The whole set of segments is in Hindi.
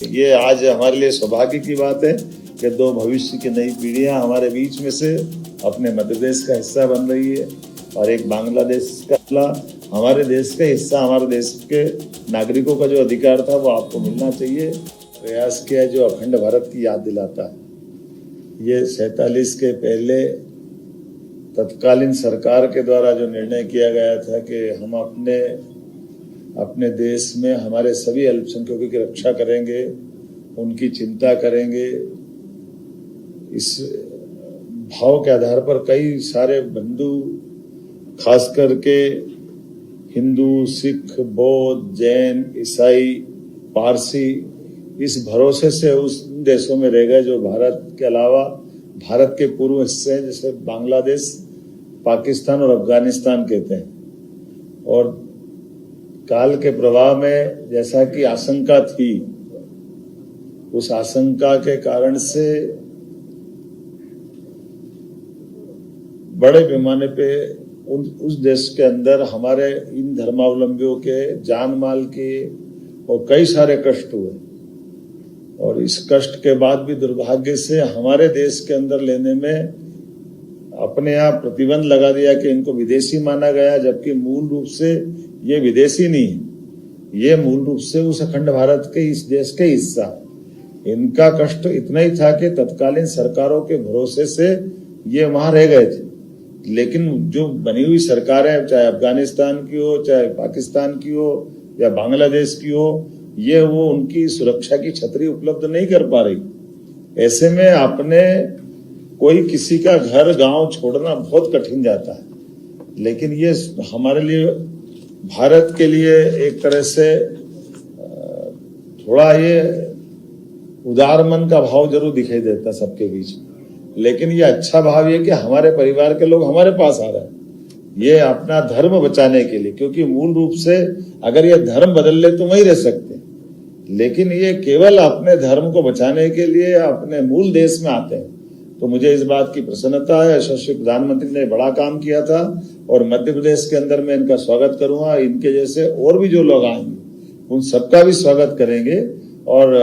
ये आज हमारे लिए सौभाग्य की बात है कि दो भविष्य की नई पीढ़ियां हमारे बीच में से अपने मध्य प्रदेश का हिस्सा बन रही है और एक बांग्लादेश का हमारे देश का हिस्सा, हमारे देश के नागरिकों का जो अधिकार था वो आपको मिलना चाहिए। प्रयास किया जो अखंड भारत की याद दिलाता है। ये 47 के पहले तत्कालीन सरकार के द्वारा जो निर्णय किया गया था कि हम अपने देश में हमारे सभी अल्पसंख्यकों की रक्षा करेंगे, उनकी चिंता करेंगे। इस भाव के आधार पर कई सारे बंधु, खास करके हिंदू, सिख, बौद्ध, जैन, ईसाई, पारसी, इस भरोसे से उस देशों में रह गए जो भारत के अलावा भारत के पूर्व हिस्से हैं, जैसे बांग्लादेश, पाकिस्तान और अफगानिस्तान कहते हैं। और काल के प्रभाव में जैसा कि आशंका थी, उस आशंका के कारण से बड़े पैमाने पे उस देश के अंदर हमारे इन धर्मावलंबियों के जान माल के और कई सारे कष्ट हुए। और इस कष्ट के बाद भी दुर्भाग्य से हमारे देश के अंदर लेने में अपने आप प्रतिबंध लगा दिया कि इनको विदेशी माना गया, जबकि मूल रूप से ये विदेशी नहीं है, ये मूल रूप से उस अखंड भारत के इस देश के हिस्सा। इनका कष्ट इतना ही था कि तत्कालीन सरकारों के भरोसे से ये वहां रह गए थे, लेकिन जो बनी हुई सरकारें, चाहे अफगानिस्तान की हो, चाहे पाकिस्तान की हो या बांग्लादेश की हो, ये वो उनकी सुरक्षा की छतरी उपलब्ध नहीं कर पा रही। ऐसे में अपने कोई किसी का घर गांव छोड़ना बहुत कठिन जाता है। लेकिन ये हमारे लिए, भारत के लिए एक तरह से थोड़ा ये उदार मन का भाव जरूर दिखाई देता सबके बीच में। लेकिन ये अच्छा भाव ये कि हमारे परिवार के लोग हमारे पास आ रहे हैं, ये अपना धर्म बचाने के लिए, क्योंकि मूल रूप से अगर ये धर्म बदल ले तो वहीं रह सकते हैं, लेकिन ये केवल अपने धर्म को बचाने के लिए अपने मूल देश में आते हैं। तो मुझे इस बात की प्रसन्नता है। यशस्वी प्रधानमंत्री ने बड़ा काम किया था और मध्य प्रदेश के अंदर मैं इनका स्वागत करूंगा। इनके जैसे और भी जो लोग आएंगे उन सबका भी स्वागत करेंगे। और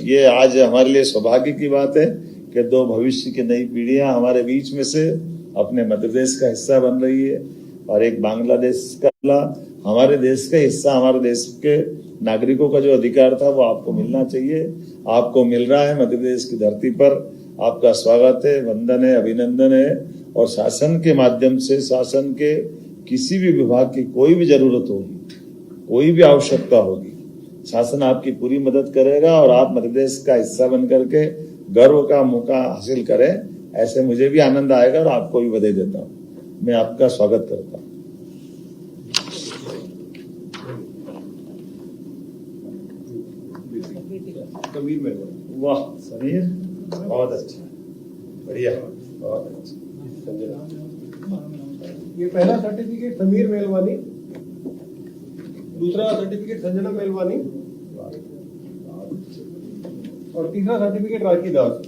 ये आज हमारे लिए सौभाग्य की बात है कि दो भविष्य की नई पीढ़ियां हमारे बीच में से अपने मध्य प्रदेश का हिस्सा बन रही है और एक बांग्लादेश का हमारे देश का हिस्सा, हमारे देश के नागरिकों का जो अधिकार था वो आपको मिलना चाहिए। आपको मिल रहा है। मध्य प्रदेश की धरती पर आपका स्वागत है, वंदन है, अभिनंदन है। और शासन के माध्यम से, शासन के किसी भी विभाग की कोई भी जरूरत होगी, कोई भी आवश्यकता होगी, शासन आपकी पूरी मदद करेगा और आप मध्य प्रदेश का हिस्सा बन करके गर्व का मौका हासिल करें, ऐसे मुझे भी आनंद आएगा और आपको भी बधाई देता हूँ। मैं आपका स्वागत करता हूँ। वाह समीर, बहुत अच्छा, बढ़िया, बहुत अच्छा। ये पहला सर्टिफिकेट समीर मेलवानी, दूसरा सर्टिफिकेट संजना मेलवानी और तीसरा सर्टिफिकेट राखी दास।